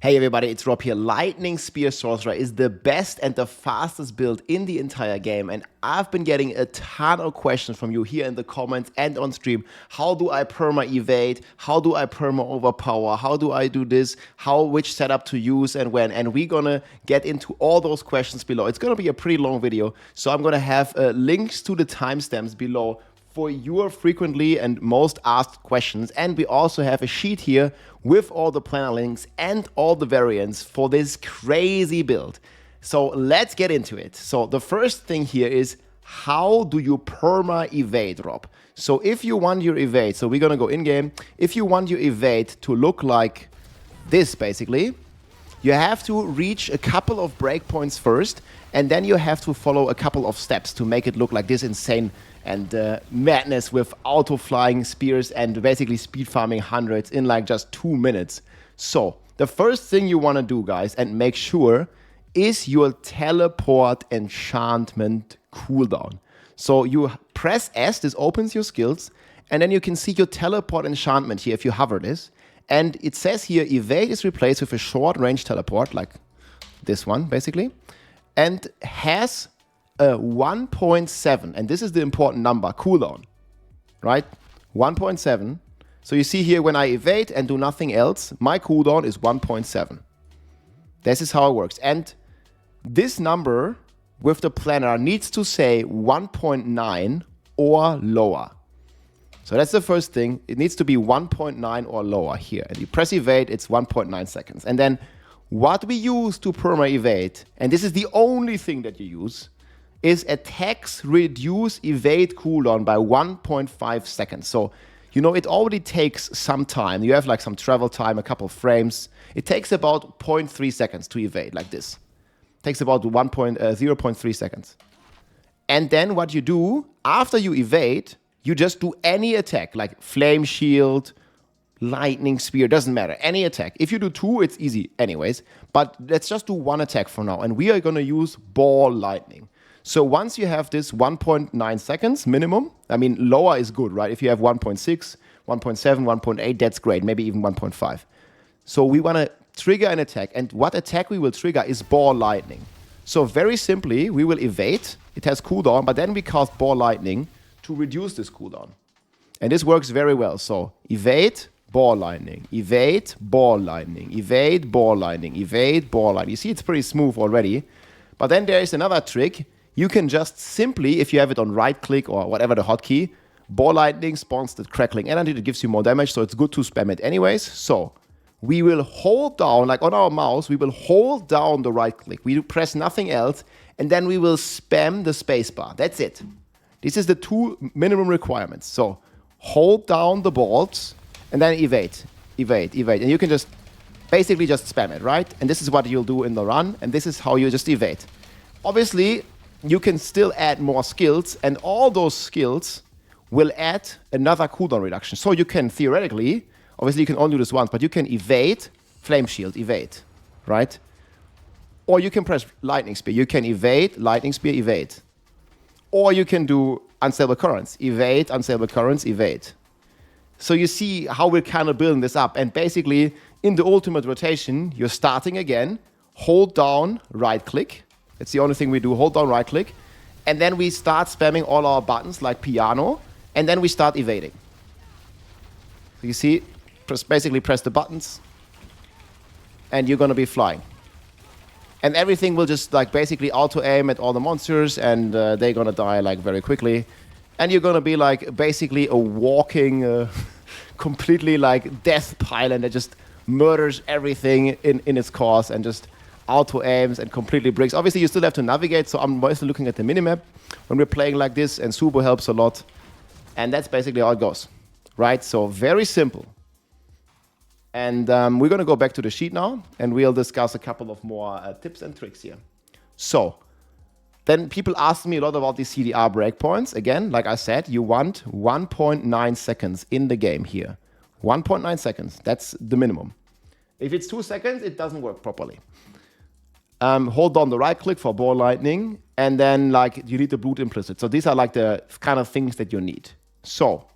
Hey everybody, it's Rob here. Lightning Spear Sorcerer is the best and the fastest build in the entire game, and I've been getting a ton of questions from you here in the comments and on stream. How do I perma evade? How do I perma overpower? How do I do this? Which setup to use and when? And we're gonna get into all those questions below. It's gonna be a pretty long video, so I'm gonna have links to the timestamps below for your frequently and most asked questions. And we also have a sheet here with all the planner links and all the variants for this crazy build. So let's get into it. So the first thing here is, how do you perma evade, Rob? So if you want your evade, so we're gonna go in game. If you want your evade to look like this, basically, you have to reach a couple of breakpoints first, and then you have to follow a couple of steps to make it look like this insane and madness with auto flying spears and basically speed farming hundreds in like just 2 minutes. So the first thing you want to do, guys, and make sure, is your teleport enchantment cooldown. So you press S, this opens your skills, and then you can see your teleport enchantment here if you hover this. And it says here, evade is replaced with a short range teleport, like this one basically, and has a 1.7, and this is the important number, cooldown, right? 1.7. So you see here, when I evade and do nothing else, my cooldown is 1.7. This is how it works. And this number with the planner needs to say 1.9 or lower. So that's the first thing. It needs to be 1.9 or lower here. And you press evade, it's 1.9 seconds. And then what we use to perma evade, and this is the only thing that you use, is attacks reduce evade cooldown by 1.5 seconds. So, you know, it already takes some time. You have like some travel time, a couple of frames. It takes about 0.3 seconds to evade, like this. It takes about 0.3 seconds. And then what you do, after you evade, you just do any attack, like Flame Shield, Lightning Spear, doesn't matter, any attack. If you do 2, it's easy anyways. But let's just do 1 attack for now. And we are gonna use Ball Lightning. So once you have this 1.9 seconds minimum, I mean, lower is good, right? If you have 1.6, 1.7, 1.8, that's great, maybe even 1.5. So we want to trigger an attack, and what attack we will trigger is Ball Lightning. So very simply, we will evade, it has cooldown, but then we cast Ball Lightning to reduce this cooldown. And this works very well. So evade, Ball Lightning, evade, Ball Lightning, evade, Ball Lightning, evade, Ball Lightning. You see, it's pretty smooth already. But then there is another trick. You can just simply, if you have it on right click or whatever the hotkey, Ball Lightning spawns the crackling energy that gives you more damage, so it's good to spam it anyways. So we will hold down, like on our mouse, we will hold down the right click. We press nothing else, and then we will spam the spacebar. That's it. This is the 2 minimum requirements. So hold down the balls, and then evade, evade, evade. And you can just basically just spam it, right? And this is what you'll do in the run, and this is how you just evade. Obviously, you can still add more skills, and all those skills will add another cooldown reduction. So you can theoretically, obviously you can only do this once, but you can evade, Flame Shield, evade, right? Or you can press Lightning Spear. You can evade, Lightning Spear, evade. Or you can do Unstable Currents, evade, Unstable Currents, evade. So you see how we're kind of building this up. And basically, in the ultimate rotation, you're starting again, hold down, right click. It's the only thing we do, hold down right click. And then we start spamming all our buttons like piano, and then we start evading. So you see, basically press the buttons, and you're gonna be flying. And everything will just like basically auto aim at all the monsters, and they're gonna die like very quickly. And you're gonna be like basically a walking, completely like death pylon that just murders everything in its course and just auto aims and completely breaks. Obviously, you still have to navigate, so I'm mostly looking at the minimap when we're playing like this, and Subo helps a lot. And that's basically how it goes, right? So very simple. And we're going to go back to the sheet now, and we'll discuss a couple of more tips and tricks here. So then people ask me a lot about these CDR breakpoints. Again, like I said, you want 1.9 seconds in the game here. 1.9 seconds, that's the minimum. If it's 2 seconds, it doesn't work properly. Hold down the right click for Ball Lightning, and then like you need the Blood Implicit. So these are like the kind of things that you need. So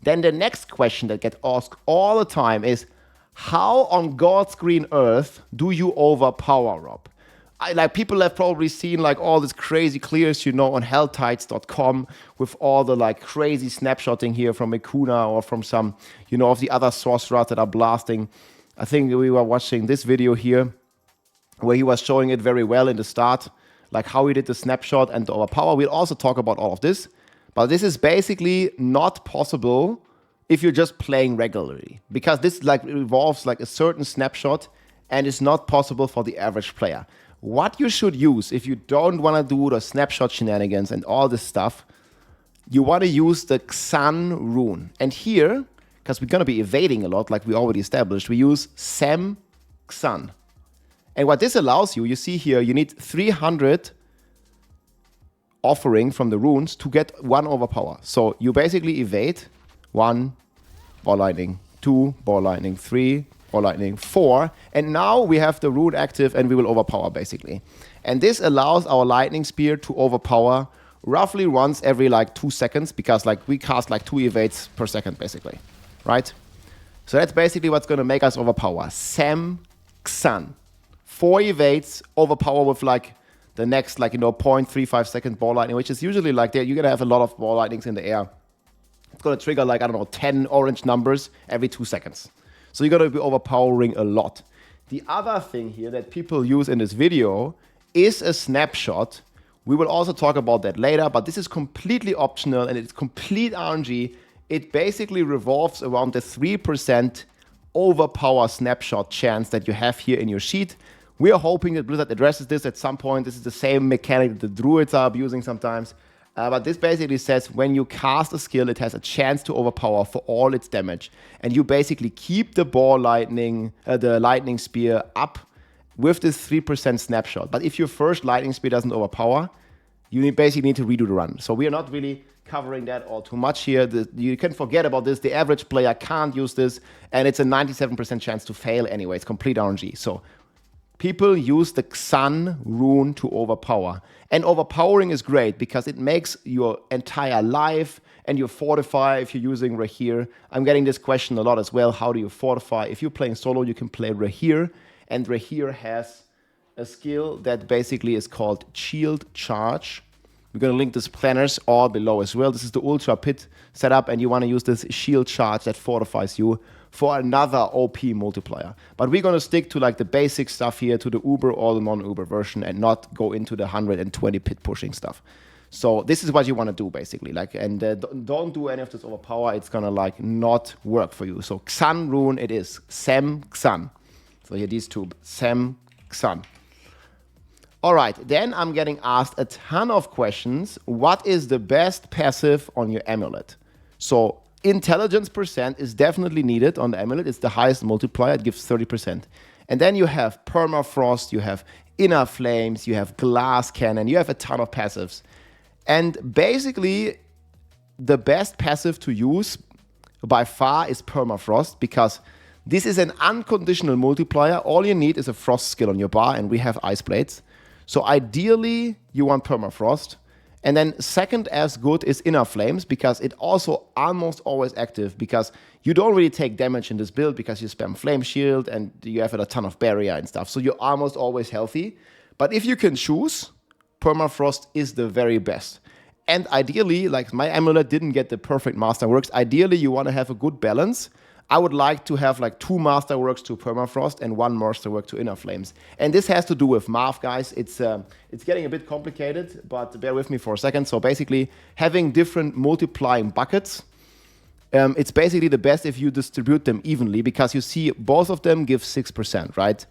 then the next question that gets asked all the time is, How on God's green earth do you overpower, Rob? Like people have probably seen like all this crazy clears, on helltides.com with all the like crazy snapshotting here from Ikuna or from some, of the other sorcerers that are blasting. I think we were watching this video here where he was showing it very well in the start, like how he did the snapshot and the overpower. We'll also talk about all of this, but this is basically not possible if you're just playing regularly, because this like involves like a certain snapshot and it's not possible for the average player. What you should use if you don't want to do the snapshot shenanigans and all this stuff, you want to use the Xan rune. And here, because we're going to be evading a lot, like we already established, we use Sem Xan. And what this allows you see here, you need 300 offering from the runes to get 1 overpower. So you basically evade 1 ball lightning, 2 ball lightning, 3 ball lightning, 4. And now we have the rune active and we will overpower basically. And this allows our lightning spear to overpower roughly once every like 2 seconds, because like we cast like 2 evades per second basically, right? So that's basically what's going to make us overpower. Sem Xan. 4 evades, overpower with like the next like 0.35 second ball lightning, which is usually like you're going to have a lot of ball lightnings in the air. It's going to trigger like, 10 orange numbers every 2 seconds. So you're going to be overpowering a lot. The other thing here that people use in this video is a snapshot. We will also talk about that later, but this is completely optional and it's complete RNG. It basically revolves around the 3% overpower snapshot chance that you have here in your sheet. We are hoping that Blizzard addresses this at some point. This is the same mechanic that the druids are abusing sometimes. But this basically says when you cast a skill, it has a chance to overpower for all its damage. And you basically keep the the lightning spear up with this 3% snapshot. But if your first lightning spear doesn't overpower, you basically need to redo the run. So we are not really covering that all too much here. You can forget about this. The average player can't use this. And it's a 97% chance to fail anyway. It's complete RNG. So people use the Xan rune to overpower. And overpowering is great because it makes your entire life and your fortify if you're using Rahir. I'm getting this question a lot as well. How do you fortify? If you're playing solo, you can play Rahir. And Rahir has a skill that basically is called Shield Charge. We're going to link this planners all below as well. This is the Ultra Pit setup, and you want to use this Shield Charge that fortifies you for another OP multiplier. But we're going to stick to like the basic stuff here, to the Uber or the non-Uber version, and not go into the 120 pit pushing stuff. So this is what you want to do basically. Don't do any of this overpower. It's going to like not work for you. So Xan rune it is. Sem Xan. So here these two. Sem Xan. All right, then I'm getting asked a ton of questions. What is the best passive on your amulet? So intelligence percent is definitely needed on the amulet. It's the highest multiplier. It gives 30%. And then you have permafrost, you have inner flames, you have glass cannon, you have a ton of passives. And basically, the best passive to use by far is permafrost, because this is an unconditional multiplier. All you need is a frost skill on your bar, and we have ice blades. So ideally, you want permafrost. And then second as good is inner flames, because it also almost always active, because you don't really take damage in this build because you spam flame shield and you have a ton of barrier and stuff. So you're almost always healthy. But if you can choose, permafrost is the very best. And ideally, like my amulet didn't get the perfect masterworks. Ideally, you want to have a good balance. I would like to have like 2 masterworks to permafrost and 1 masterwork to inner flames. And this has to do with math, guys. It's getting a bit complicated, but bear with me for a second. So basically, having different multiplying buckets, it's basically the best if you distribute them evenly, because you see both of them give 6%, right?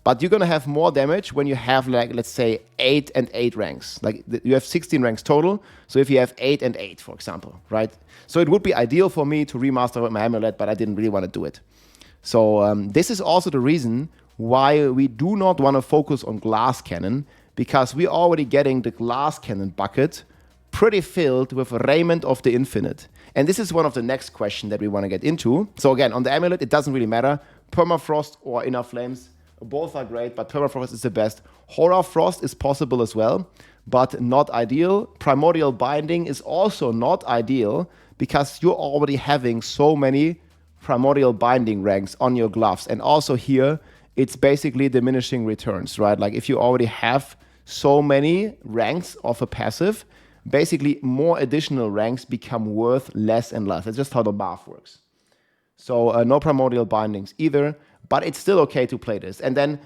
But you're going to have more damage when you have, like, let's say 8 and 8 ranks. Like you have 16 ranks total. So if you have 8 and 8, for example, right? So it would be ideal for me to remaster my amulet, but I didn't really want to do it. So this is also the reason why we do not want to focus on glass cannon, because we're already getting the glass cannon bucket pretty filled with Raiment of the Infinite. And this is one of the next questions that we want to get into. So again, on the amulet, it doesn't really matter. Permafrost or inner flames, both are great, but permafrost is the best. Horror Frost is possible as well, but not ideal. Primordial Binding is also not ideal, because you're already having so many primordial binding ranks on your gloves. And also here, it's basically diminishing returns, right? Like if you already have so many ranks of a passive, basically more additional ranks become worth less and less. That's just how the math works. So no primordial bindings either, but it's still okay to play this. And then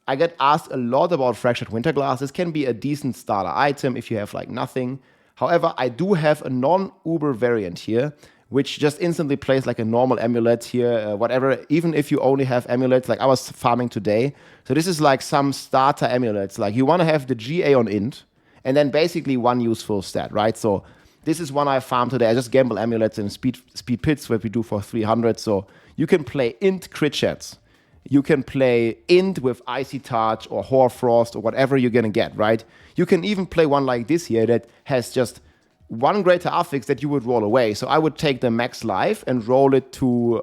I get asked a lot about Fractured Winterglass. This can be a decent starter item if you have like nothing. However, I do have a non-Uber variant here, which just instantly plays like a normal amulet here, whatever, even if you only have amulets, like I was farming today. So this is like some starter amulets. Like you want to have the GA on int, and then basically one useful stat, right? So this is one I farmed today. I just gamble amulets and speed pits, what we do for 300. So you can play int crit chats. You can play int with Icy Touch or Hoarfrost or whatever you're going to get, right? You can even play one like this here that has just one greater affix that you would roll away. So I would take the max life and roll it to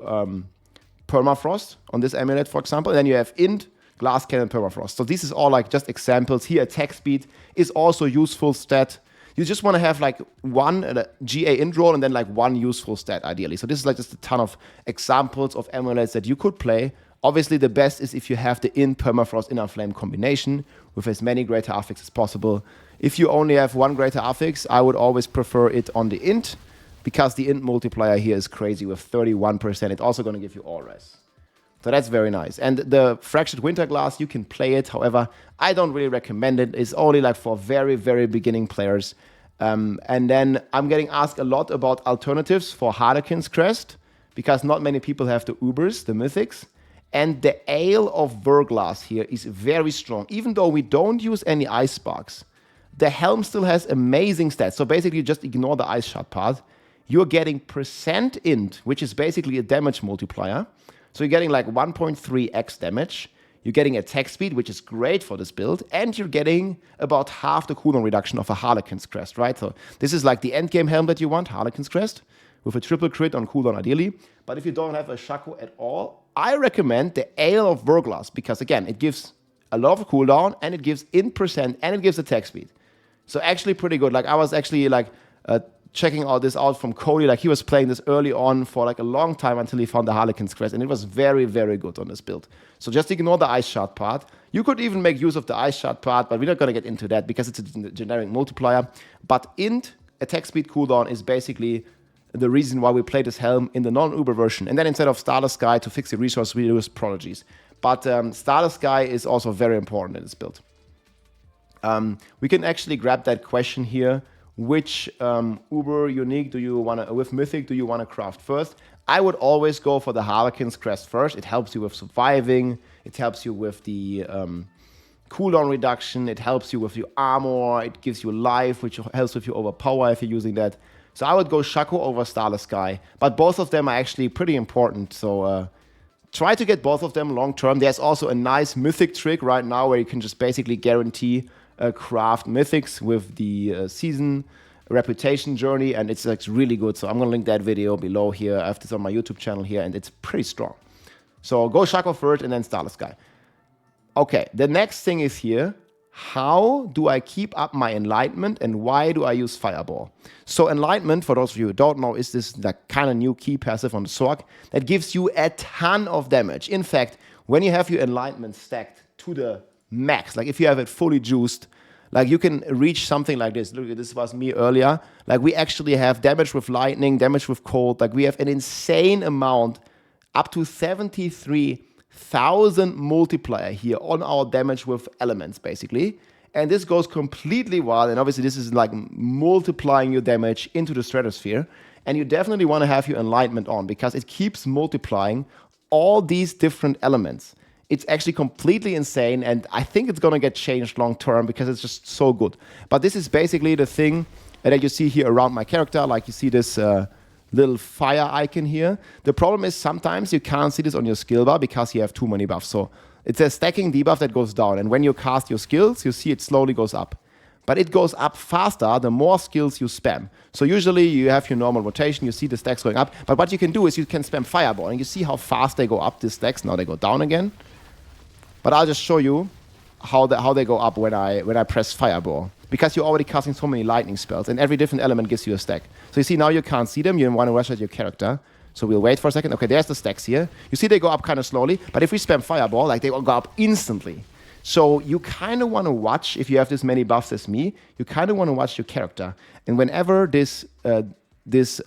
permafrost on this amulet, for example. And then you have int, glass cannon, permafrost. So this is all like just examples. Here attack speed is also useful stat. You just want to have like one GA int roll and then like one useful stat ideally. So this is like just a ton of examples of amulets that you could play. Obviously, the best is if you have the int permafrost inner flame combination with as many greater affix as possible. If you only have one greater affix, I would always prefer it on the int, because the int multiplier here is crazy with 31%. It's also going to give you all res. So that's very nice. And the Fractured Winterglass, you can play it. However, I don't really recommend it. It's only like for very, very beginning players. And then I'm getting asked a lot about alternatives for Harlequin's Crest, because not many people have the Ubers, the Mythics. And the Ale of Verglass here is very strong. Even though we don't use any ice sparks, the helm still has amazing stats. So basically, you just ignore the ice shot part. You're getting percent int, which is basically a damage multiplier. So you're getting like 1.3x damage. You're getting attack speed, which is great for this build. And you're getting about half the cooldown reduction of a Harlequin's Crest, right? So this is like the endgame helm that you want, Harlequin's Crest, with a triple crit on cooldown ideally. But if you don't have a Shaco at all, I recommend the Ale of Verglass, because again, it gives a lot of cooldown and it gives int percent and it gives attack speed. So actually pretty good. Like I was actually like checking all this out from Cody. Like he was playing this early on for like a long time until he found the Harlequin's Crest, and it was very, very good on this build. So just ignore the ice shot part. You could even make use of the ice shot part, but we're not going to get into that because it's a generic multiplier. But int attack speed cooldown is basically the reason why we play this helm in the non-Uber version. And then instead of Starless Sky to fix the resource, we use Prodigies. But Starless Sky is also very important in this build. We can actually grab that question here. Which Uber unique do you want to, with Mythic, do you want to craft first? I would always go for the Harlequin's Crest first. It helps you with surviving. It helps you with the cooldown reduction. It helps you with your armor. It gives you life, which helps with your overpower if you're using that. So I would go Shaco over Starless Sky. But both of them are actually pretty important. So try to get both of them long term. There's also a nice Mythic trick right now where you can just basically guarantee craft Mythics with the season reputation journey, and it's like really good. So I'm gonna link that video below here. I have this on my YouTube channel here, and it's pretty strong. So go Shaco first and then Starless Sky. Okay, the next thing is here. How do I keep up my Enlightenment, and why do I use Fireball? So Enlightenment, for those of you who don't know, is this like kind of new key passive on the Sorc that gives you a ton of damage. In fact, when you have your Enlightenment stacked to the max, like if you have it fully juiced, like you can reach something like this. Look, this was me earlier. Like we actually have damage with lightning, damage with cold. Like we have an insane amount, up to 73,000 multiplier here on our damage with elements, basically. And this goes completely wild. And obviously this is like multiplying your damage into the stratosphere. And you definitely want to have your Enlightenment on, because it keeps multiplying all these different elements. It's actually completely insane, and I think it's going to get changed long term because it's just so good. But this is basically the thing that you see here around my character. Like you see this little fire icon here. The problem is sometimes you can't see this on your skill bar because you have too many buffs. So it's a stacking debuff that goes down, and when you cast your skills, you see it slowly goes up. But it goes up faster the more skills you spam. So usually you have your normal rotation, you see the stacks going up. But what you can do is you can spam Fireball, and you see how fast they go up, these stacks. Now they go down again. But I'll just show you how they go up when I press Fireball. Because you're already casting so many lightning spells, and every different element gives you a stack. So you see now you can't see them, you want to rush at your character. So we'll wait for a second. Okay, there's the stacks here. You see they go up kind of slowly, but if we spam Fireball, like they will go up instantly. So you kind of want to watch, if you have this many buffs as me, you kind of want to watch your character. And whenever this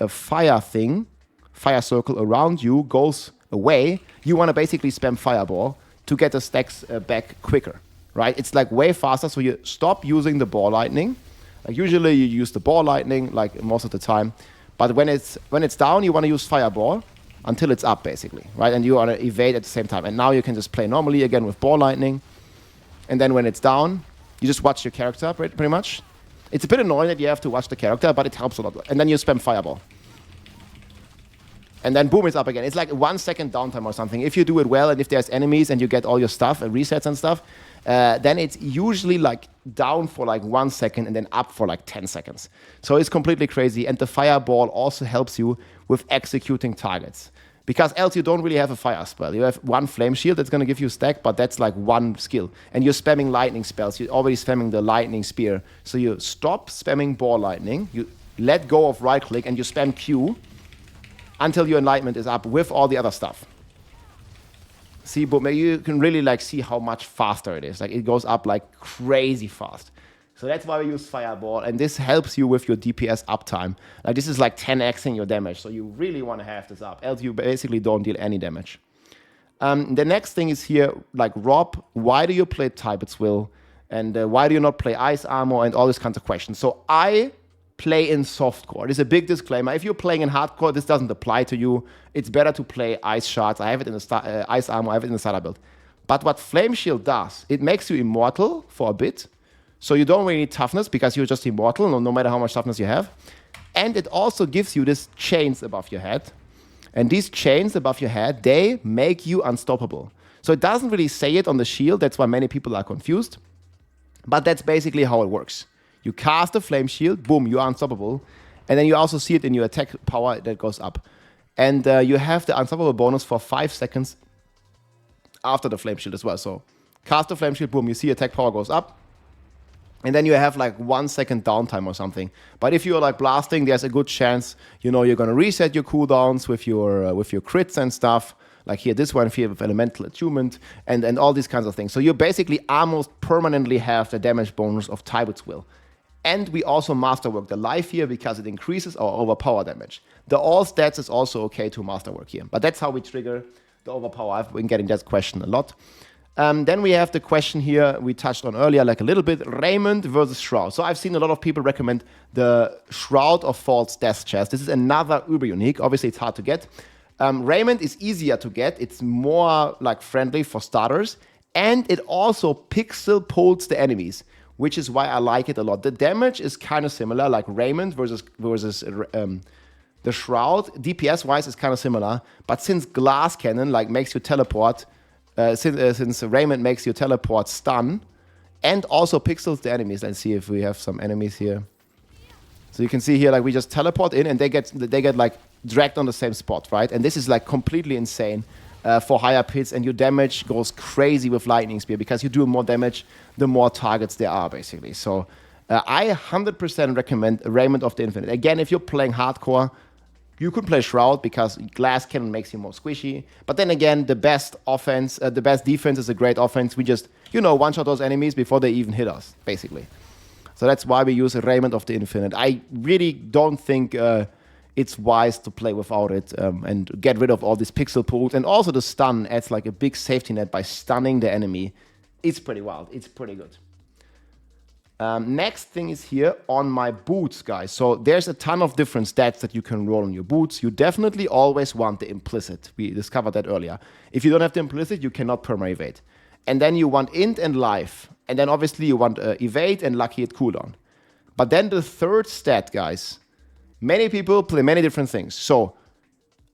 fire circle around you goes away, you want to basically spam Fireball to get the stacks back quicker, right? It's like way faster, so you stop using the ball lightning. Like usually you use the ball lightning, like most of the time. But when it's down, you want to use Fireball until it's up, basically, right? And you want to evade at the same time. And now you can just play normally again with ball lightning. And then when it's down, you just watch your character pretty much. It's a bit annoying that you have to watch the character, but it helps a lot. And then you spam Fireball. And then boom, it's up again. It's like a 1 second downtime or something. If you do it well and if there's enemies and you get all your stuff and resets and stuff, then it's usually like down for like 1 second and then up for like 10 seconds. So it's completely crazy. And the Fireball also helps you with executing targets. Because else you don't really have a fire spell. You have one flame shield that's going to give you a stack, but that's like one skill. And you're spamming lightning spells. You're already spamming the lightning spear. So you stop spamming ball lightning. You let go of right click and you spam Q until your enlightenment is up with all the other stuff. See, but maybe you can really like see how much faster it is. Like it goes up like crazy fast. So that's why we use Fireball, and this helps you with your DPS uptime. Like this is like 10xing your damage, so you really want to have this up, else you basically don't deal any damage. The next thing is here, like Rob, why do you play Tibaults Will? And why do you not play Ice Armor and all these kinds of questions? So I play in softcore. This is a big disclaimer. If you're playing in hardcore, this doesn't apply to you. It's better to play Ice Shards. I have it in the Ice Armor, I have it in the starter build. But what Flame Shield does, it makes you immortal for a bit. So you don't really need toughness because you're just immortal, no matter how much toughness you have. And it also gives you these chains above your head. And these chains above your head, they make you unstoppable. So it doesn't really say it on the shield. That's why many people are confused. But that's basically how it works. You cast the flame shield, boom, you're unstoppable. And then you also see it in your attack power that goes up. And you have the unstoppable bonus for 5 seconds after the flame shield as well. So cast the flame shield, boom, you see attack power goes up. And then you have like 1 second downtime or something. But if you're like blasting, there's a good chance, you know, you're gonna reset your cooldowns with your crits and stuff. Like here, this one here with elemental attunement and all these kinds of things. So you basically almost permanently have the damage bonus of Tibaults Will. And we also masterwork the life here because it increases our overpower damage. The all stats is also okay to masterwork here. But that's how we trigger the overpower. I've been getting that question a lot. Then we have the question here we touched on earlier, like a little bit, Raiment versus Shroud. So I've seen a lot of people recommend the Shroud of False Death chest. This is another uber unique. Obviously, it's hard to get. Raiment is easier to get. It's more like friendly for starters. And it also pixel pulls the enemies, which is why I like it a lot. The damage is kind of similar, like Raiment versus the Shroud. DPS-wise, is kind of similar. But since Glass Cannon like makes you teleport, since Raiment makes you teleport stun and also pixels the enemies. Let's see if we have some enemies here. So you can see here, like we just teleport in and they get like dragged on the same spot, right? And this is like completely insane for higher pits, and your damage goes crazy with Lightning Spear because you do more damage the more targets there are, basically. So I 100% recommend Raiment of the Infinite. Again, if you're playing hardcore, you could play Shroud because Glass Cannon makes you more squishy. But then again, the best defense is a great offense. We just, one-shot those enemies before they even hit us, basically. So that's why we use a Raiment of the Infinite. I really don't think it's wise to play without it and get rid of all these pixel pools. And also the stun adds like a big safety net by stunning the enemy. It's pretty wild. It's pretty good. Next thing is here on my boots, guys. So there's a ton of different stats that you can roll on your boots. You definitely always want the implicit. We discovered that earlier. If you don't have the implicit, you cannot Perma Evade. And then you want int and life. And then obviously you want evade and lucky at cooldown. But then the third stat, guys, many people play many different things. So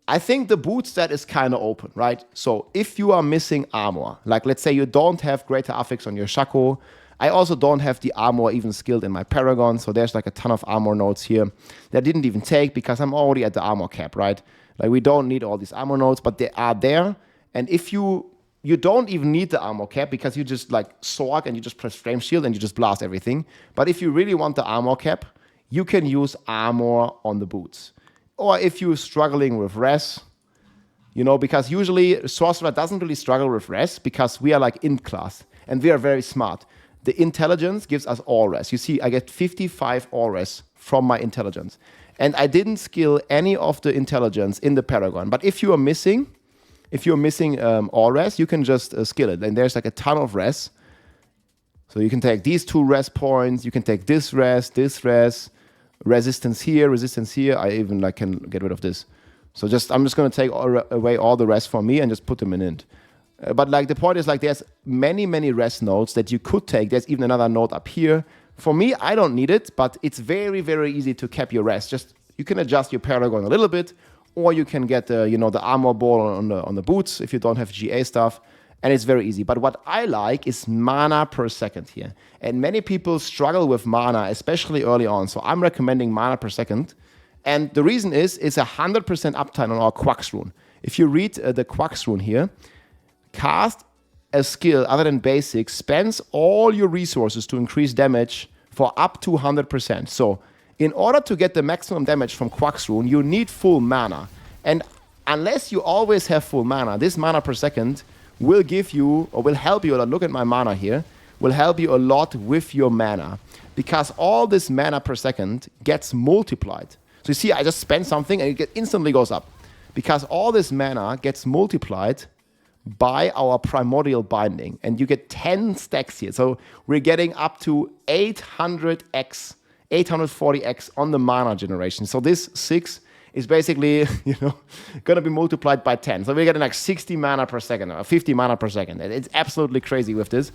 I think the boot stat is kind of open, right? So if you are missing armor, like let's say you don't have greater affix on your Shaco, I also don't have the armor even skilled in my Paragon, so there's like a ton of armor nodes here that I didn't even take because I'm already at the armor cap, right? Like we don't need all these armor nodes, but they are there. And if you don't even need the armor cap because you just like Sorc and you just press Flame Shield and you just blast everything. But if you really want the armor cap, you can use armor on the boots. or if you're struggling with res, you know, because usually Sorcerer doesn't really struggle with res because we are like int class and we are very smart. The intelligence gives us all res. You see, I get 55 all res from my intelligence. And I didn't skill any of the intelligence in the Paragon. But if you're missing all res, you can just skill it. And there's like a ton of res. So you can take these 2 res points. You can take this res, resistance here. I even like can get rid of this. So I'm just going to take away all the res from me and just put them in int. But like the point is like there's many res nodes that you could take. There's even another node up here. For me, I don't need it, but it's very easy to cap your res. Just you can adjust your Paragon a little bit, or you can get the armor ball on the boots if you don't have GA stuff, and it's very easy. But what I like is mana per second here, and many people struggle with mana, especially early on. So I'm recommending mana per second, and the reason is it's 100% uptime on our Quacks rune. If you read the Quacks rune here, cast a skill other than basic spends all your resources to increase damage for up to 100%. So in order to get the maximum damage from Quacks rune, you need full mana. And unless you always have full mana, this mana per second will give you, or will help you a lot. Look at my mana here. Will help you a lot with your mana. Because all this mana per second gets multiplied. So you see, I just spend something and it instantly goes up. Because all this mana gets multiplied by our primordial binding. And you get 10 stacks here. So we're getting up to 800x, 840x on the mana generation. So this 6 is basically, going to be multiplied by 10. So we're getting like 60 mana per second or 50 mana per second. And it's absolutely crazy with this.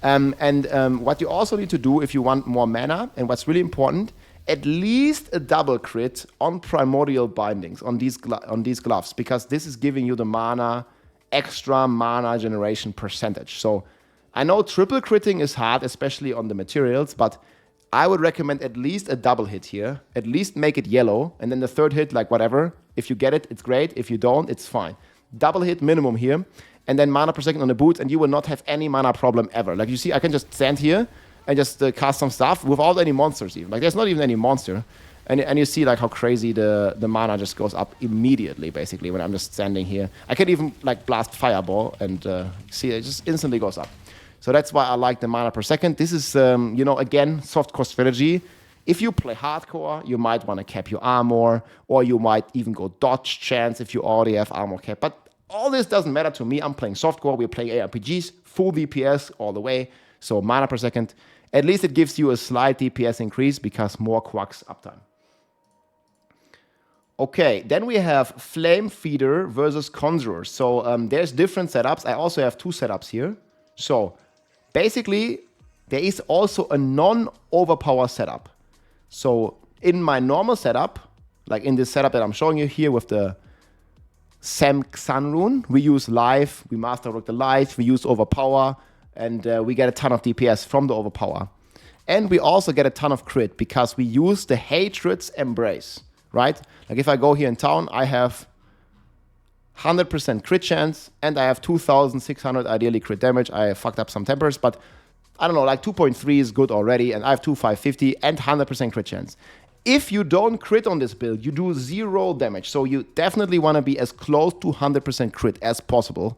What you also need to do if you want more mana, and what's really important, at least a double crit on primordial bindings on these gloves, because this is giving you the extra mana generation percentage. So I know triple critting is hard, especially on the materials, but I would recommend at least a double hit here. At least make it yellow, and then the third hit, like whatever. If you get it, it's great. If you don't, it's fine. Double hit minimum here, and then mana per second on the boots, and you will not have any mana problem ever. Like you see, I can just stand here and just cast some stuff without any monsters even. Like there's not even any monster. And you see like how crazy the mana just goes up immediately, basically, when I'm just standing here. I can even like blast Fireball and see it just instantly goes up. So that's why I like the mana per second. This is, again, softcore strategy. If you play hardcore, you might want to cap your armor, or you might even go dodge chance if you already have armor cap. But all this doesn't matter to me. I'm playing softcore. We're playing ARPGs, full DPS all the way. So mana per second. At least it gives you a slight DPS increase because more Quacks uptime. Okay, then we have Flamefeeder versus Conjurer. So there's different setups. I also have 2 setups here. So basically, there is also a non-overpower setup. So in my normal setup, like in this setup that I'm showing you here with the Sun rune, we use life, we master work the life, we use overpower, and we get a ton of DPS from the overpower. And we also get a ton of crit because we use the Hatred's Embrace, right? Like if I go here in town, I have 100% crit chance, and I have 2,600 ideally crit damage. I fucked up some tempers, but I don't know, like 2.3 is good already, and I have 2,550 and 100% crit chance. If you don't crit on this build, you do 0 damage. So you definitely want to be as close to 100% crit as possible.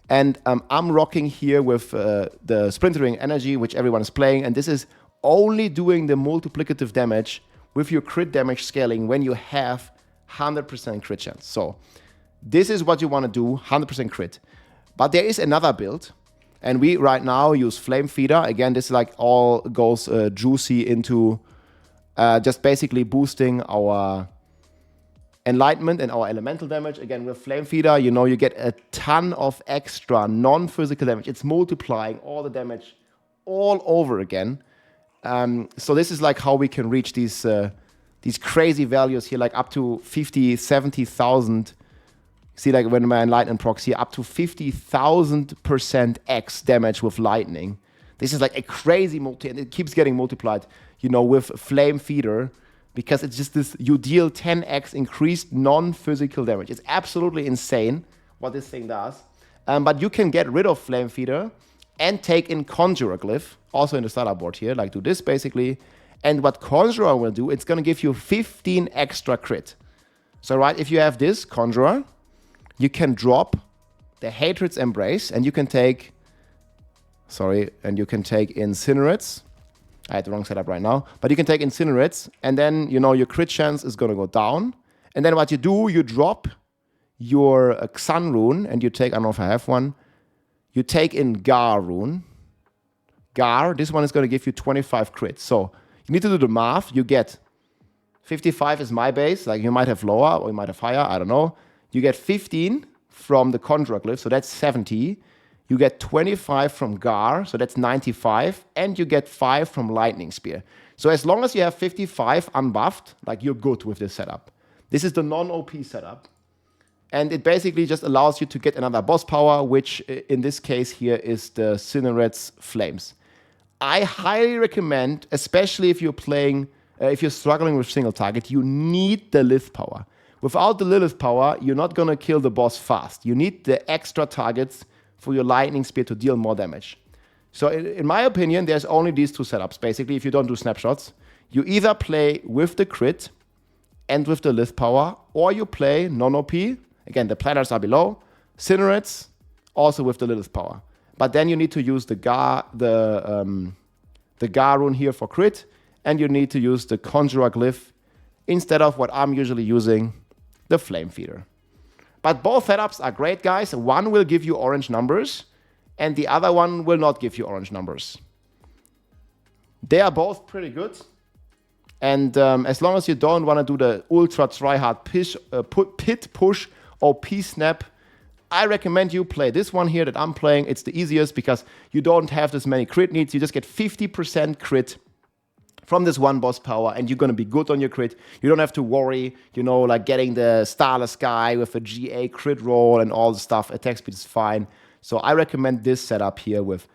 And I'm rocking here with the Splintering Energy, which everyone is playing, and this is only doing the multiplicative damage with your crit damage scaling when you have 100% crit chance. So this is what you want to do, 100% crit. But there is another build, and we right now use Flamefeeder. Again, this like all goes juicy into just basically boosting our Enlightenment and our elemental damage. Again, with Flamefeeder, you get a ton of extra non-physical damage. It's multiplying all the damage all over again. So this is like how we can reach these crazy values here, like up to 50, 70,000. See, like when my Enlightenment procs here, up to 50,000% X damage with lightning. This is like a crazy multi, and it keeps getting multiplied, with Flamefeeder, because it's just this, you deal 10x increased non-physical damage. It's absolutely insane what this thing does. But you can get rid of Flamefeeder and take in Conjurer Glyph, also in the starter board here, like do this basically. And what Conjurer will do, it's going to give you 15 extra crit. So, right, if you have this Conjurer, you can drop the Hatred's Embrace, and you can take, and you can take Incinerates. I had the wrong setup right now, but you can take Incinerates, and then, you know, your crit chance is going to go down. And then what you do, you drop your Xan rune, and you take, I don't know if I have one, you take in Gar rune. Gar, this one is going to give you 25 crits. So you need to do the math. You get 55 is my base, like you might have lower or you might have higher, I don't know. You get 15 from the Conjurer glyph, so that's 70. You get 25 from Gar, so that's 95, and you get 5 from Lightning Spear. So as long as you have 55 unbuffed, like you're good with this setup. This is the non-OP setup. And it basically just allows you to get another boss power, which in this case here is the Cinerate's Flames. I highly recommend, especially if you're playing, if you're struggling with single target, you need the Lilith power. Without the Lilith power, you're not gonna kill the boss fast. You need the extra targets for your Lightning Spear to deal more damage. So in my opinion, there's only these two setups. Basically, if you don't do snapshots, you either play with the crit and with the Lilith power, or you play non-OP. Again, the planners are below. Cinerates, also with the Lilith power. But then you need to use the Gar rune here for crit, and you need to use the Conjurer glyph instead of what I'm usually using, the Flamefeeder. But both setups are great, guys. One will give you orange numbers, and the other one will not give you orange numbers. They are both pretty good. And as long as you don't want to do the ultra tryhard pit push OP snap, I recommend you play this one here that I'm playing. It's the easiest because you don't have this many crit needs. You just get 50% crit from this one boss power, and you're going to be good on your crit. You don't have to worry, you know, like getting the Starless guy with a GA crit roll and all the stuff. Attack speed is fine. So I recommend this setup here with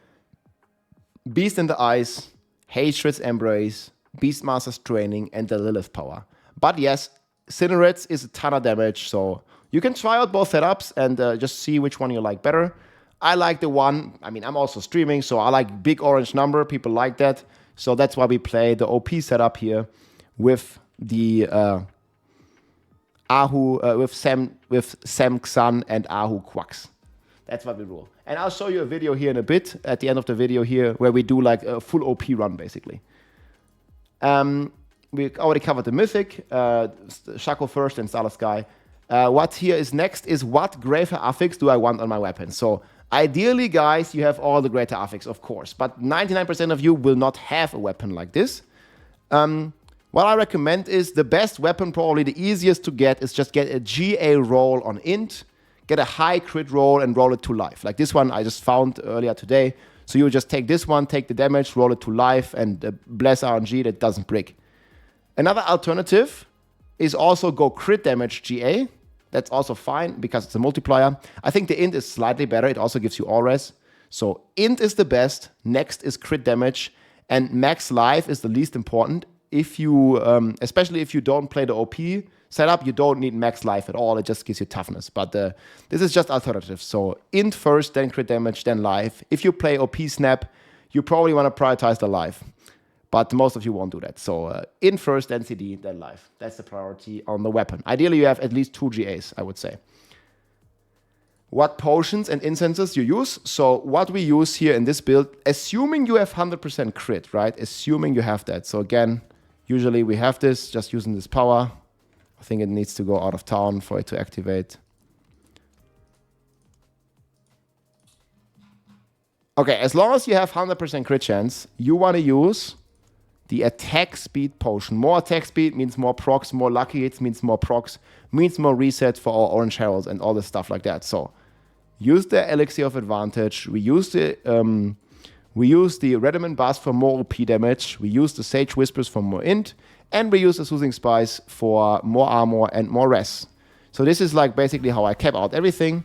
Beast in the Eyes, Hatred's Embrace, Beastmaster's Training, and the Lilith power. But yes, Cinerates is a ton of damage, so you can try out both setups and just see which one you like better. I like the one, I mean, I'm also streaming, so I like big orange number. People like that. So that's why we play the OP setup here with the with Sam Xan and Ahu Quacks. That's what we rule. And I'll show you a video here in a bit, at the end of the video here, where we do like a full OP run, basically. We already covered the Mythic, Shaco first and Starless Sky. What here is next is what greater affix do I want on my weapon? So ideally, guys, you have all the greater affix, of course, but 99% of you will not have a weapon like this. What I recommend is the best weapon, probably the easiest to get, is just get a GA roll on int, get a high crit roll and roll it to life. Like this one I just found earlier today. So you just take this one, take the damage, roll it to life, and bless RNG that doesn't break. Another alternative is also go crit damage GA. That's also fine because it's a multiplier. I think the int is slightly better. It also gives you all res. So int is the best. Next is crit damage. And max life is the least important. If you, especially if you don't play the OP setup, you don't need max life at all. It just gives you toughness. But this is just alternative. So int first, then crit damage, then life. If you play OP snap, you probably want to prioritize the life. But most of you won't do that. So int first, then CD, then life. That's the priority on the weapon. Ideally, you have at least 2 GAs, I would say. What potions and incenses you use? So what we use here in this build, assuming you have 100% crit, right? Assuming you have that. So again, usually we have this, just using this power. I think it needs to go out of town for it to activate. Okay, as long as you have 100% crit chance, you want to use the attack speed potion. More attack speed means more procs, more lucky hits means more procs, means more resets for our orange heralds and all this stuff like that. So use the elixir of advantage. We use the Redimant Buzz for more OP damage. We use the Sage Whispers for more int, and we use the Soothing Spice for more armor and more res. So this is like basically how I cap out everything.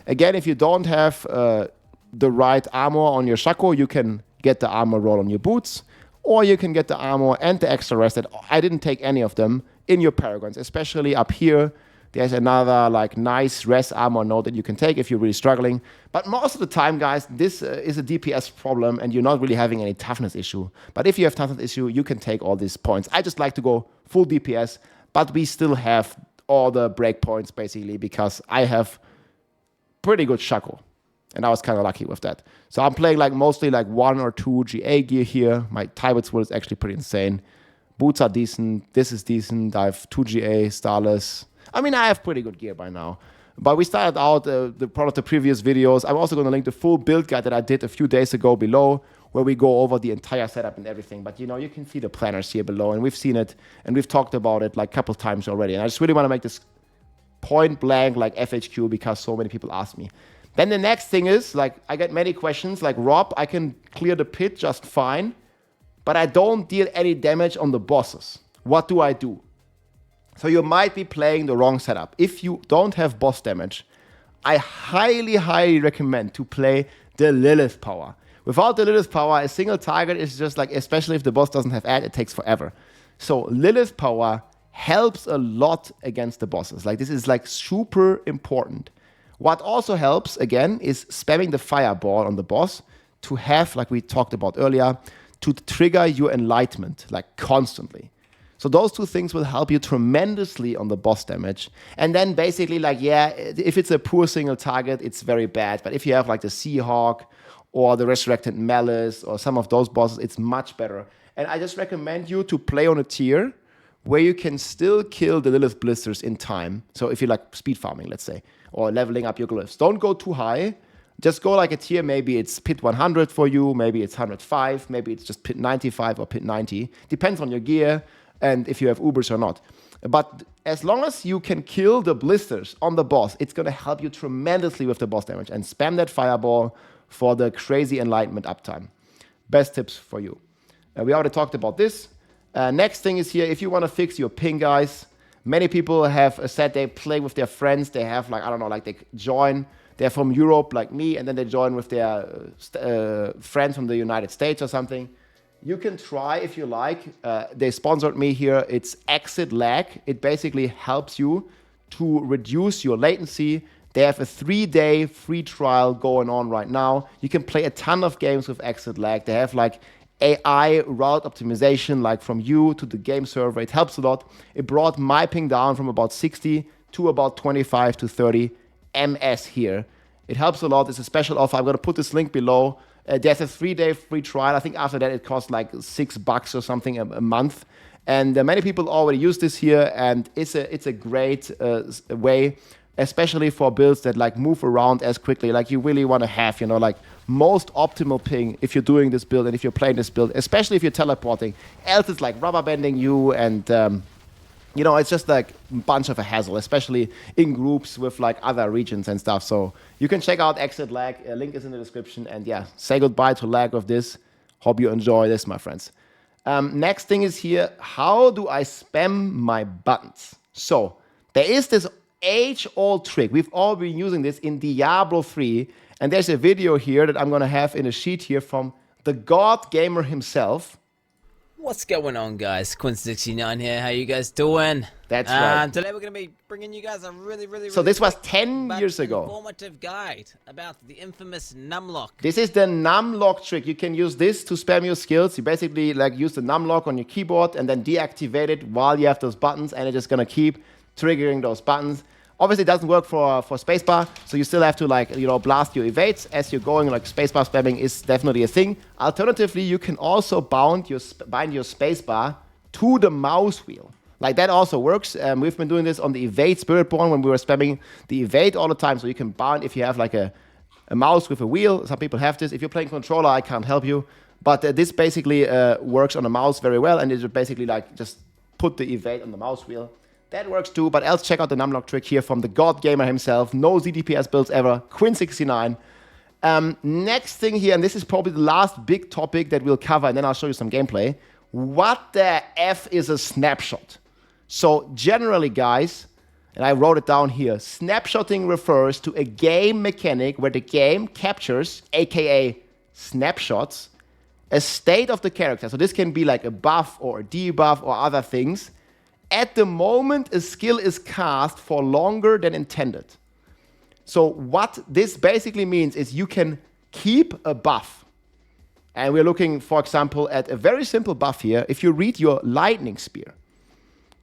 Again, if you don't have the right armor on your Shaco, you can get the armor roll on your boots, or you can get the armor and the extra rest that I didn't take any of them in your Paragons. Especially up here, there's another like nice rest armor node that you can take if you're really struggling. But most of the time, guys, this is a DPS problem and you're not really having any toughness issue. But if you have toughness issue, you can take all these points. I just like to go full DPS, but we still have all the breakpoints basically because I have pretty good Shaco. And I was kind of lucky with that. So I'm playing like mostly like 1 or 2 GA gear here. My Tibaults Will is actually pretty insane. Boots are decent. This is decent. I have 2 GA, Starless. I mean, I have pretty good gear by now. But we started out one of the previous videos. I'm also going to link the full build guide that I did a few days ago below, where we go over the entire setup and everything. But, you know, you can see the planners here below. And we've seen it. And we've talked about it like a couple times already. And I just really want to make this point blank like FHQ because so many people ask me. Then the next thing is, like, I get many questions, like, Rob, I can clear the pit just fine, but I don't deal any damage on the bosses. What do I do? So you might be playing the wrong setup. If you don't have boss damage, I highly, highly recommend to play the Lilith power. Without the Lilith power, a single target is just like, especially if the boss doesn't have ad, it takes forever. So Lilith power helps a lot against the bosses. Like, this is like super important. What also helps, again, is spamming the fireball on the boss to have, like we talked about earlier, to trigger your Enlightenment, like constantly. So those two things will help you tremendously on the boss damage. And then basically, like, yeah, if it's a poor single target, it's very bad. But if you have like the Seahawk or the Resurrected Malice or some of those bosses, it's much better. And I just recommend you to play on a tier where you can still kill the Lilith Blisters in time. So if you like speed farming, let's say, or leveling up your glyphs. Don't go too high. Just go like a tier. Maybe it's pit 100 for you. Maybe it's 105. Maybe it's just pit 95 or pit 90. Depends on your gear and if you have Ubers or not. But as long as you can kill the blisters on the boss, it's going to help you tremendously with the boss damage. And spam that fireball for the crazy Enlightenment uptime. Best tips for you. We already talked about this. Next thing is here, if you want to fix your ping, guys, many people have said they play with their friends. They have, like, I don't know, like they join. They're from Europe, like me, and then they join with their friends from the United States or something. You can try if you like. They sponsored me here. It's Exit Lag. It basically helps you to reduce your latency. They have a 3-day free trial going on right now. You can play a ton of games with Exit Lag. They have like AI route optimization, like from you to the game server. It helps a lot. It brought my ping down from about 60 to about 25 to 30 ms here. It helps a lot. It's a special offer. I'm going to put this link below. There's a 3-day free trial. I think after that it costs like $6 or something a month. And many people already use this here, and it's a great way, especially for builds that like move around as quickly. Like you really want to have, you know, like most optimal ping if you're doing this build and if you're playing this build, especially if you're teleporting. Else it's like rubber banding you, and you know, it's just like a bunch of a hassle, especially in groups with like other regions and stuff. So you can check out Exit Lag. Link is in the description. And yeah, say goodbye to lag of this. Hope you enjoy this, my friends. Next thing is here, how do I spam my buttons? So there is this age-old trick. We've all been using this in Diablo 3. And there's a video here that I'm going to have in a sheet here from the God Gamer himself. What's going on, guys? Quinn69 here. How you guys doing? That's right. Today we're going to be bringing you guys a really So this was 10 years ago. Informative guide about the infamous numlock. This is the numlock trick. You can use this to spam your skills. You basically like use the numlock on your keyboard and then deactivate it while you have those buttons, and it's just going to keep triggering those buttons. Obviously, it doesn't work for spacebar, so you still have to, like, you know, blast your evades as you're going. Like spacebar spamming is definitely a thing. Alternatively, you can also bind your spacebar to the mouse wheel. Like that also works. We've been doing this on the evade Spiritborn when we were spamming the evade all the time. So you can bind if you have like a mouse with a wheel. Some people have this. If you're playing controller, I can't help you. But this basically works on a mouse very well, and it's basically like just put the evade on the mouse wheel. That works too, but else check out the numlock trick here from the God Gamer himself. No ZDPS builds ever. Quinn69. Next thing here, and this is probably the last big topic that we'll cover, and then I'll show you some gameplay. What the F is a snapshot? So generally, guys, and I wrote it down here, snapshotting refers to a game mechanic where the game captures, aka snapshots, a state of the character. So this can be like a buff or a debuff or other things. At the moment a skill is cast for longer than intended. So what this basically means is you can keep a buff. And we're looking, for example, at a very simple buff here. If you read your Lightning Spear,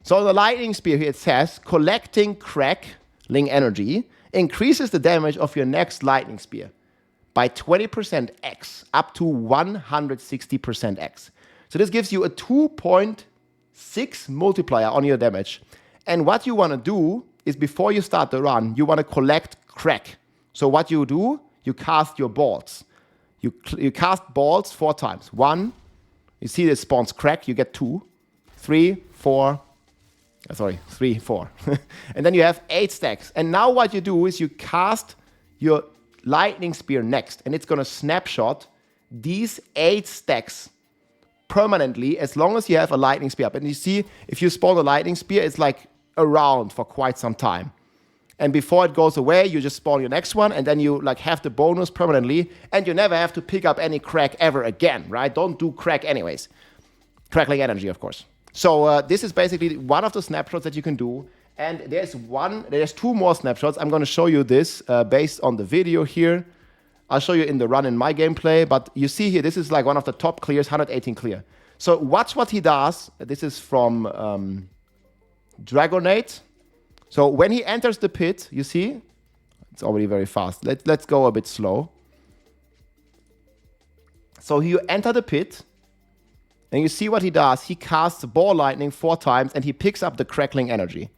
So the Lightning Spear here, it says, collecting crackling energy increases the damage of your next Lightning Spear by 20% X, up to 160% X. So this gives you a 2.6 multiplier on your damage. And what you want to do is before you start the run, you want to collect crack. So what you do, you cast your balls. You cast balls 4 times. 1, you see this spawns crack, you get 2, 3, 4, 3, 4. And then you have 8 stacks. And now what you do is you cast your Lightning Spear next, and it's going to snapshot these 8 stacks permanently as long as you have a Lightning Spear up. And you see, if you spawn a Lightning Spear, it's like around for quite some time. And before it goes away, you just spawn your next one, and then you like have the bonus permanently, and you never have to pick up any crack ever again, right? Don't do crack anyways. Crackling energy, of course. So this is basically one of the snapshots that you can do. And there's 2 more snapshots. I'm going to show you this based on the video here. I'll show you in the run in my gameplay. But you see here, this is like one of the top clears, 118 clear. So watch what he does. This is from Dragonate. So when he enters the pit, you see, it's already very fast. Let's go a bit slow. So you enter the pit, and you see what he does. He casts Ball Lightning 4 times, and he picks up the crackling energy.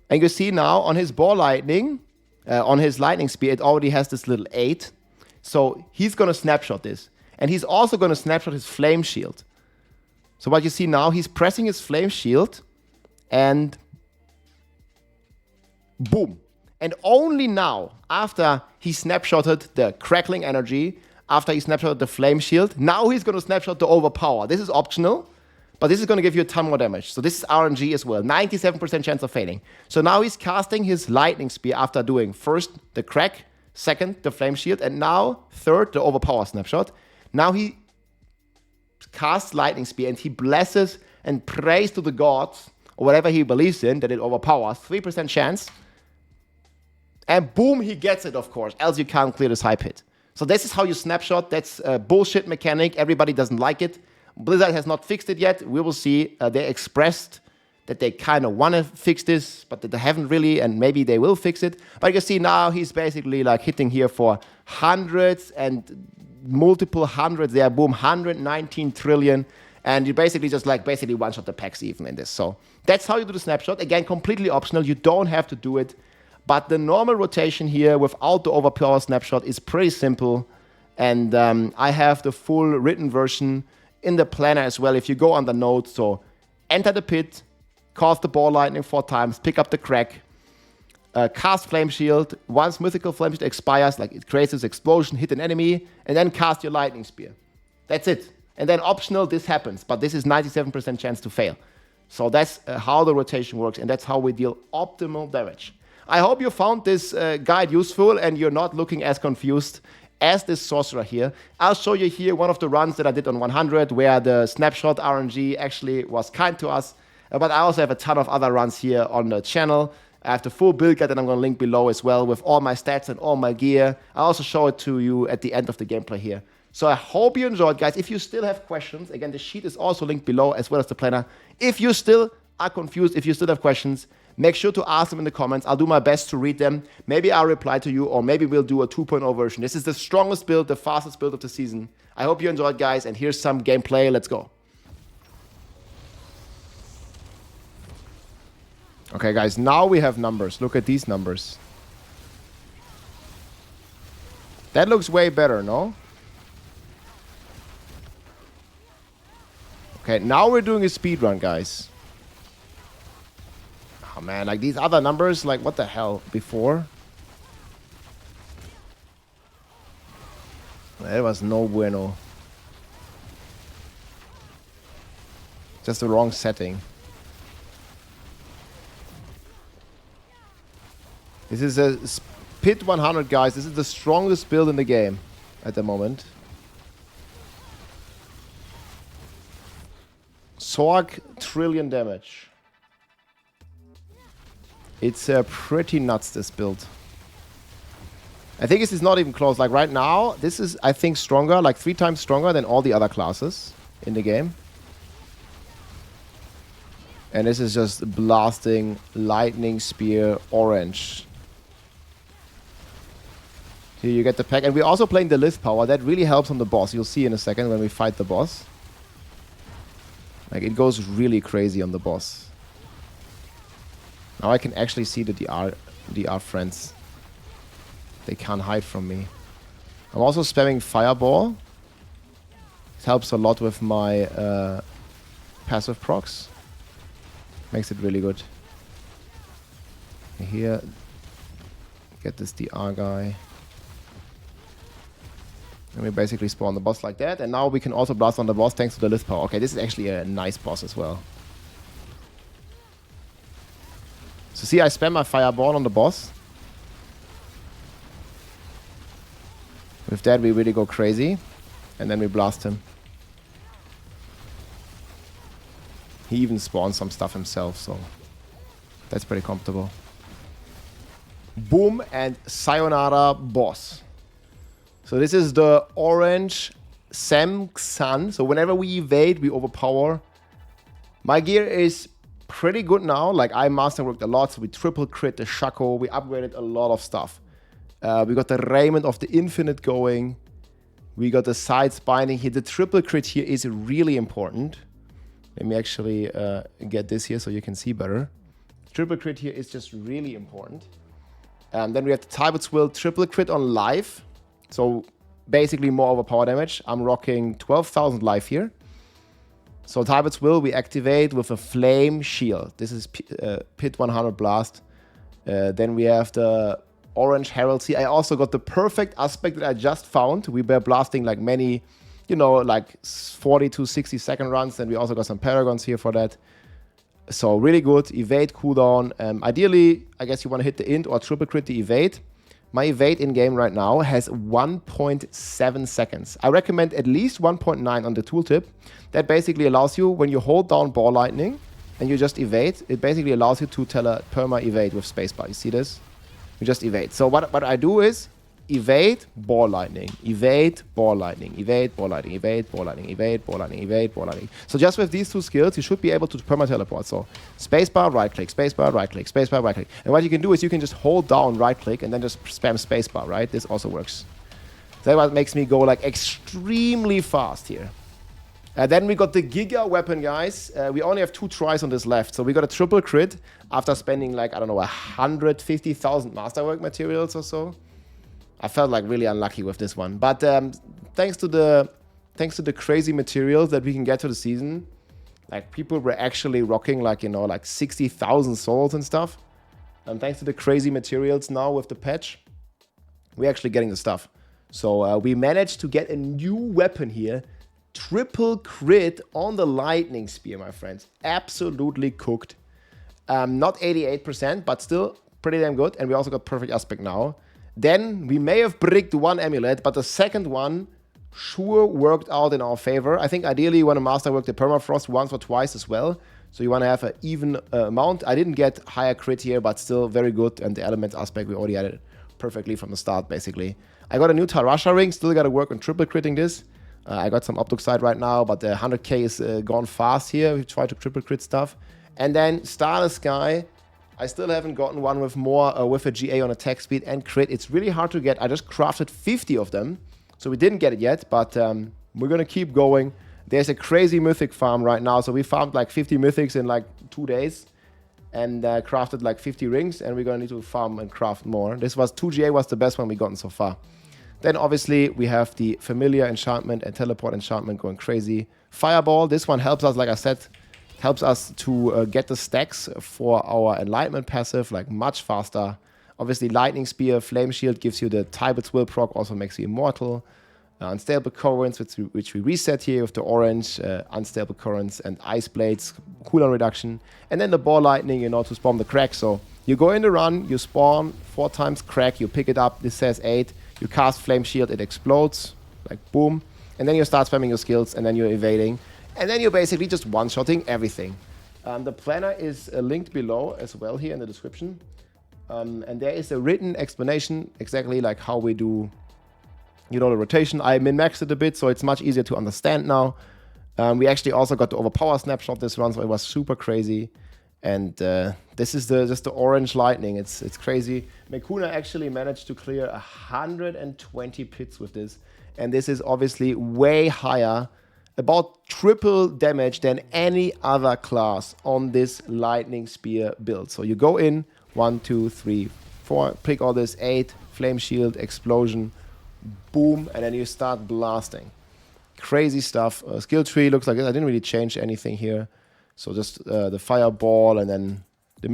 And you see now on his Ball Lightning, on his Lightning Spear, it already has this little 8. So he's going to snapshot this. And he's also going to snapshot his Flame Shield. So what you see now, he's pressing his Flame Shield, and boom. And only now, after he snapshotted the crackling energy, after he snapshotted the Flame Shield, now he's going to snapshot the Overpower. This is optional, but this is going to give you a ton more damage. So this is RNG as well. 97% chance of failing. So now he's casting his Lightning Spear after doing first the crack, second the Flame Shield, and now third the Overpower snapshot. Now he casts Lightning Spear, and he blesses and prays to the gods, or whatever he believes in, that it overpowers. 3% chance. And boom, he gets it, of course, else you can't clear this high pit. So this is how you snapshot. That's a bullshit mechanic. Everybody doesn't like it. Blizzard has not fixed it yet. We will see. They expressed that they kind of want to fix this, but that they haven't really, and maybe they will fix it. But you see now he's basically like hitting here for hundreds and multiple hundreds there. Boom, 119 trillion. And you basically just like basically one-shot the packs even in this. So that's how you do the snapshot. Again, completely optional. You don't have to do it. But the normal rotation here without the Overpower snapshot is pretty simple. And I have the full written version in the planner as well. If you go on the notes, so enter the pit, cast the Ball Lightning 4 times, pick up the crack, cast Flame Shield. Once Mythical Flame Shield expires, like it creates this explosion, hit an enemy, and then cast your Lightning Spear. That's it. And then optional, this happens. But this is 97% chance to fail. So that's how the rotation works, and that's how we deal optimal damage. I hope you found this guide useful and you're not looking as confused as this sorcerer here. I'll show you here one of the runs that I did on 100 where the snapshot RNG actually was kind to us. But I also have a ton of other runs here on the channel. I have the full build guide that I'm going to link below as well with all my stats and all my gear. I'll also show it to you at the end of the gameplay here. So I hope you enjoyed, guys. If you still have questions, again, the sheet is also linked below as well as the planner. If you still are confused, if you still have questions, make sure to ask them in the comments. I'll do my best to read them. Maybe I'll reply to you, or maybe we'll do a 2.0 version. This is the strongest build, the fastest build of the season. I hope you enjoyed, guys, and here's some gameplay. Let's go. Okay, guys, now we have numbers. Look at these numbers. That looks way better, no? Okay, now we're doing a speed run, guys. Oh man, like these other numbers, like what the hell before? That was no bueno. Just the wrong setting. This is a Pit 100, guys. This is the strongest build in the game at the moment. Sorc, trillion damage. It's pretty nuts, this build. I think this is not even close. Like right now, this is, I think, stronger, like 3 times stronger than all the other classes in the game. And this is just blasting Lightning Spear orange. Here you get the pack. And we're also playing the Lift Power. That really helps on the boss. You'll see in a second when we fight the boss. Like, it goes really crazy on the boss. Now I can actually see the DR friends. They can't hide from me. I'm also spamming Fireball. It helps a lot with my passive procs. Makes it really good. Here, get this DR guy. And we basically spawn the boss like that. And now we can also blast on the boss thanks to the Lift Power. Okay, this is actually a nice boss as well. So see, I spam my Fireball on the boss. With that, we really go crazy. And then we blast him. He even spawns some stuff himself, so that's pretty comfortable. Boom, and sayonara boss. So this is the orange Samxan. So whenever we evade, we overpower. My gear is pretty good now. Like, I masterworked a lot, so we triple crit the Shaco. We upgraded a lot of stuff. We got the Raiment of the Infinite going. We got the Sides Binding here. The triple crit here is really important. Let me actually get this here so you can see better. Triple crit here is just really important. Then we have the Tibaults Will triple crit on life. So basically more overpower damage. I'm rocking 12,000 life here. So Tibaults Will we activate with a Flame Shield. This is Pit 100 Blast. Then we have the Orange Heraldcy. I also got the perfect aspect that I just found. We were blasting like many, you know, like 40 to 60 second runs. And we also got some Paragons here for that. So really good. Evade cooldown. Ideally, I guess you want to hit the int or triple crit the evade. My evade in-game right now has 1.7 seconds. I recommend at least 1.9 on the tooltip. That basically allows you, when you hold down Ball Lightning and you just evade, it basically allows you to tell a Perma Evade with spacebar. You see this? You just evade. So what I do is evade, Ball Lightning, evade, Ball Lightning, evade, Ball Lightning, evade, Ball Lightning, evade, Ball Lightning, evade, Ball Lightning. So just with these two skills, you should be able to perma teleport. So spacebar, right click, spacebar, right click, spacebar, right click. And what you can do is you can just hold down right click and then just spam spacebar, right? This also works. That's what makes me go like extremely fast here. Then we got the Giga weapon, guys. We only have 2 tries on this left. So we got a triple crit after spending like, I don't know, 150,000 masterwork materials or so. I felt like really unlucky with this one. But thanks to the crazy materials that we can get to the season, like people were actually rocking like, you know, like 60,000 souls and stuff. And thanks to the crazy materials now with the patch, we're actually getting the stuff. So we managed to get a new weapon here. Triple crit on the Lightning Spear, my friends. Absolutely cooked. Not 88%, but still pretty damn good. And we also got perfect aspect now. Then we may have bricked one amulet, but the second one sure worked out in our favor. I think ideally you want to masterwork the permafrost once or twice as well. So you want to have an even amount. I didn't get higher crit here, but still very good. And the element aspect, we already had it perfectly from the start, basically. I got a new Tarasha ring. Still got to work on triple critting this. I got some Optoxide right now, but the 100k is gone fast here. We try to triple crit stuff. And then Starless Sky. I still haven't gotten one with more, with a GA on attack speed and crit. It's really hard to get. I just crafted 50 of them. So we didn't get it yet, but we're going to keep going. There's a crazy Mythic farm right now. So we farmed like 50 Mythics in like 2 days. And crafted like 50 rings. And we're going to need to farm and craft more. This was 2 GA was the best one we gotten so far. Then obviously we have the Familiar Enchantment and Teleport Enchantment going crazy. Fireball, this one helps us, like I said, helps us to get the stacks for our Enlightenment passive like much faster. Obviously Lightning Spear, Flame Shield gives you the Tibaults Will proc, also makes you immortal. Unstable Currents, which we reset here with the orange, Unstable Currents and Ice Blades, cooldown reduction. And then the Ball Lightning, you know, to spawn the crack. So you go in the run, you spawn 4 times crack, you pick it up, this says 8. You cast Flame Shield, it explodes, like boom. And then you start spamming your skills, and then you're evading. And then you're basically just one-shotting everything. The planner is linked below as well here in the description. And there is a written explanation exactly like how we do, you know, the rotation. I min-maxed it a bit, so it's much easier to understand now. We actually also got the Overpower snapshot this run, so it was super crazy. And this is just the orange lightning. It's crazy. Mekuna actually managed to clear 120 pits with this. And this is obviously way higher, about triple damage than any other class on this lightning spear build. So you go in, 1, 2, 3, 4, pick all this, 8, flame shield, explosion, boom, and then you start blasting. Crazy stuff. Skill tree looks like it. I didn't really change anything here. So just the fireball and then the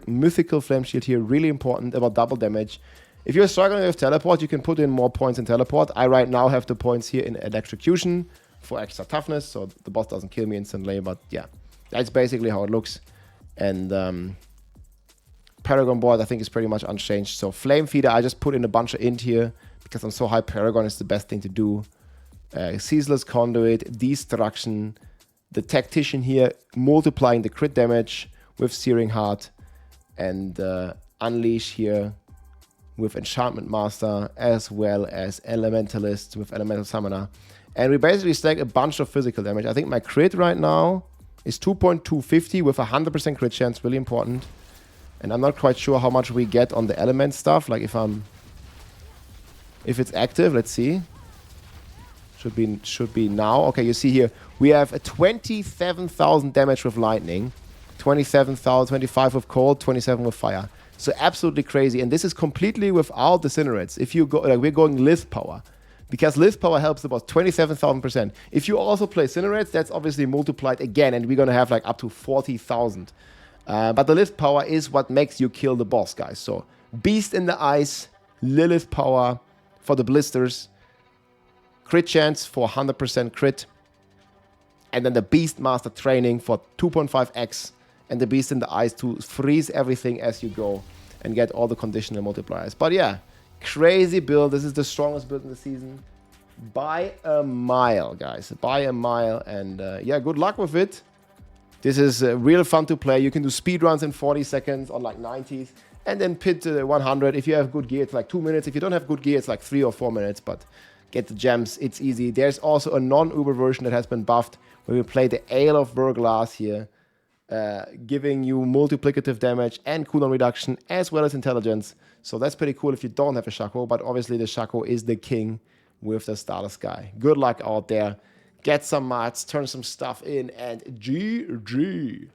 mythical flame shield here, really important, about double damage. If you're struggling with teleport, you can put in more points in teleport. I right now have the points here in electrocution for extra toughness, so the boss doesn't kill me instantly, but yeah, that's basically how it looks. And Paragon board, I think, is pretty much unchanged. So Flamefeeder, I just put in a bunch of int here because I'm so high. Paragon is the best thing to do. Ceaseless Conduit, Destruction, the Tactician here, multiplying the crit damage with Searing Heart, and Unleash here with Enchantment Master, as well as Elementalist with Elemental Summoner. And we basically stack a bunch of physical damage. I think my crit right now is 2.250 with 100% crit chance, really important. And I'm not quite sure how much we get on the element stuff, like if it's active, let's see. Should be now. Okay, you see here, we have a 27,000 damage with lightning, 27,000, 25 with cold, 27 with fire. So absolutely crazy. And this is completely without the Cinerates. If you go, like, we're going Lift Power, because Lift Power helps about 27,000%. If you also play Cinerates, that's obviously multiplied again, and we're gonna have like up to 40,000. But the Lift Power is what makes you kill the boss, guys. So Beast in the Ice, Lilith Power for the blisters, crit chance for 100% crit, and then the Beastmaster training for 2.5x, and the Beast in the Ice to freeze everything as you go and get all the conditional multipliers. But yeah, crazy build. This is the strongest build in the season by a mile, guys, by a mile. And yeah, good luck with it. This is real fun to play. You can do speedruns in 40 seconds on like 90s, and then pit 100. If you have good gear, it's like 2 minutes. If you don't have good gear, it's like 3 or 4 minutes, but get the gems, it's easy. There's also a non-Uber version that has been buffed, where we play the Ale of Verglas here, giving you multiplicative damage and cooldown reduction, as well as intelligence. So that's pretty cool if you don't have a Shaco, but obviously the Shaco is the king with the Starless Sky. Good luck out there. Get some mods, turn some stuff in, and GG.